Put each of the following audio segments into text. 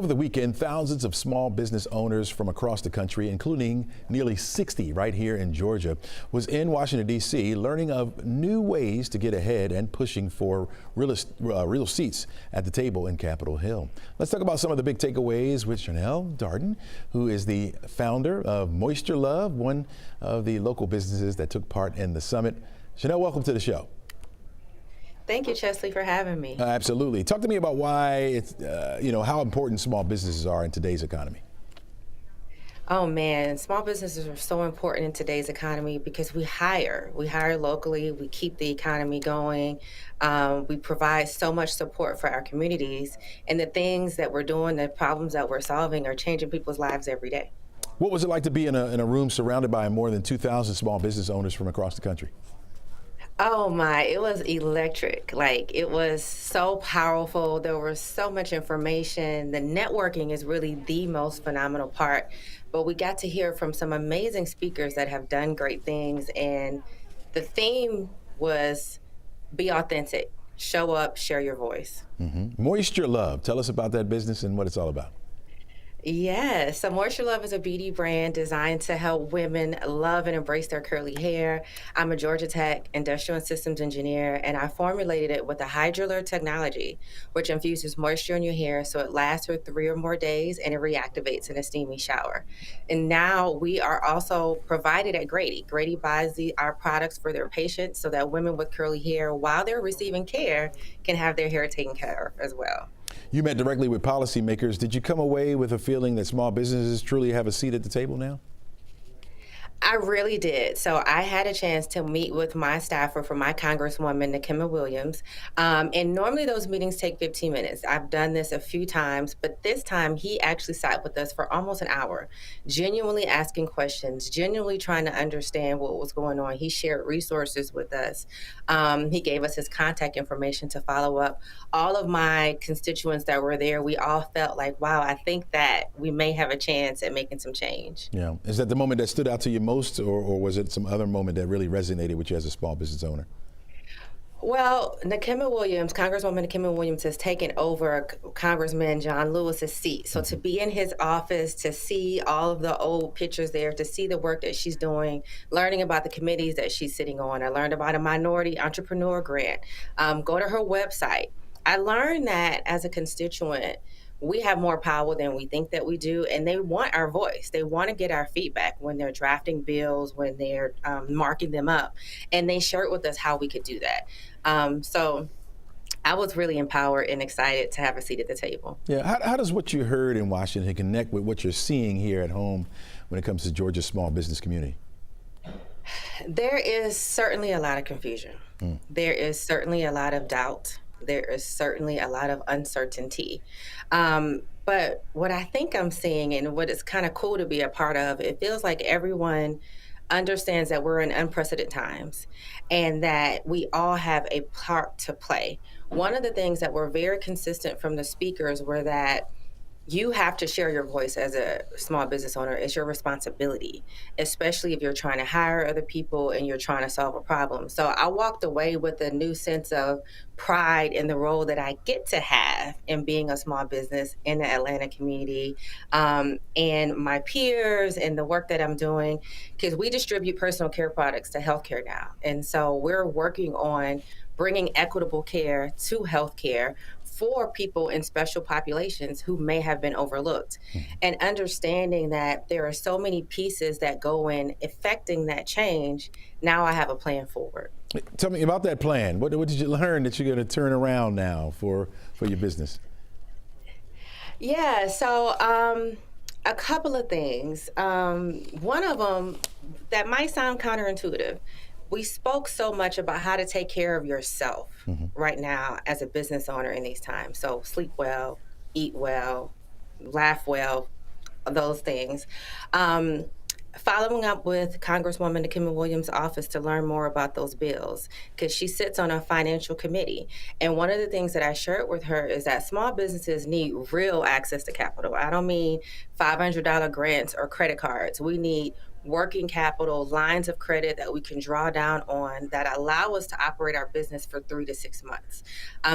Over the weekend, thousands of small business owners from across the country, including nearly 60 right here in Georgia, was in Washington, D.C., learning of new ways to get ahead and pushing for real seats at the table in Capitol Hill. Let's talk about some of the big takeaways with Jeannell Darden, who is the founder of Moisture Love, one of the local businesses that took part in the summit. Jeannell, welcome to the show. Thank you, Chesley, for having me. Absolutely. Talk to me about why it's, how important small businesses are in today's economy. Oh man, small businesses are so important in today's economy because we hire locally, we keep the economy going, we provide so much support for our communities, and the things that we're doing, the problems that we're solving are changing people's lives every day. What was it like to be in a room surrounded by more than 2,000 small business owners from across the country? Oh my, it was electric. Like, it was so powerful. There was so much information. The networking is really the most phenomenal part. But we got to hear from some amazing speakers that have done great things. And the theme was be authentic, show up, share your voice. Moisture Love. Tell us about that business and what it's all about. Yes, so Moisture Love is a beauty brand designed to help women love and embrace their curly hair. I'm a Georgia Tech industrial and systems engineer, and I formulated it with a hydrolyr technology, which infuses moisture in your hair so it lasts for 3 or more days and it reactivates in a steamy shower. And now we are also provided at Grady. Grady buys our products for their patients so that women with curly hair, while they're receiving care, can have their hair taken care of as well. You met directly with policymakers. Did you come away with a feeling that small businesses truly have a seat at the table now? I really did. So I had a chance to meet with my staffer for my Congresswoman, Nikema Williams. And normally those meetings take 15 minutes. I've done this a few times, but this time he actually sat with us for almost an hour, genuinely asking questions, genuinely trying to understand what was going on. He shared resources with us. He gave us his contact information to follow up. All of my constituents that were there, we all felt like, wow, I think that we may have a chance at making some change. Yeah. Is that the moment that stood out to you most, or was it some other moment that really resonated with you as a small business owner? Well, Congresswoman Nikema Williams has taken over Congressman John Lewis's seat. So to be in his office, to see all of the old pictures there, to see the work that she's doing, learning about the committees that she's sitting on. I learned about a minority entrepreneur grant. Go to her website. I learned that as a constituent, we have more power than we think that we do, and they want our voice. They want to get our feedback when they're drafting bills, when they're marking them up, and they shared with us how we could do that. So I was really empowered and excited to have a seat at the table. Yeah. How does what you heard in Washington connect with what you're seeing here at home when it comes to Georgia's small business community? There is certainly a lot of confusion. There is certainly a lot of doubt. There is certainly a lot of uncertainty. But what I think I'm seeing and what is kind of cool to be a part of, it feels like everyone understands that we're in unprecedented times and that we all have a part to play. One of the things that were very consistent from the speakers were that you have to share your voice as a small business owner. It's your responsibility, especially if you're trying to hire other people and you're trying to solve a problem. So I walked away with a new sense of pride in the role that I get to have in being a small business in the Atlanta community, and my peers and the work that I'm doing, because we distribute personal care products to healthcare now. And so we're working on bringing equitable care to healthcare for people in special populations who may have been overlooked, and understanding that there are so many pieces that go in affecting that change. Now I have a plan forward. Tell me about that plan. What did you learn that you're going to turn around now for your business? Yeah, so a couple of things. One of them that might sound counterintuitive. We spoke so much about how to take care of yourself right now as a business owner in these times. So sleep well, eat well, laugh well, those things. Following up with Congresswoman Nikema Williams' office to learn more about those bills, because she sits on a financial committee. And one of the things that I shared with her is that small businesses need real access to capital. I don't mean $500 grants or credit cards. We need working capital, lines of credit that we can draw down on that allow us to operate our business for 3 to 6 months.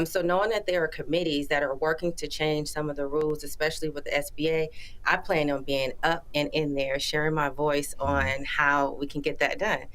So knowing that there are committees that are working to change some of the rules, especially with the SBA, I plan on being up and in there, sharing my voice on how we can get that done.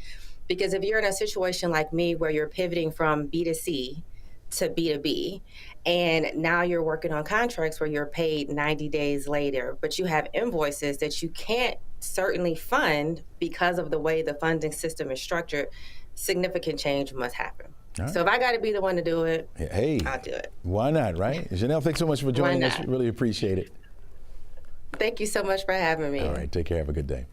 Because if you're in a situation like me where you're pivoting from B2C to B2B, and now you're working on contracts where you're paid 90 days later, but you have invoices that you can't certainly fund because of the way the funding system is structured, significant change must happen. All right. So if I got to be the one to do it, Hey, I'll do it. why not, right? Jeannell, thanks so much for joining us. Really appreciate it. Thank you so much for having me. All right, take care. Have a good day.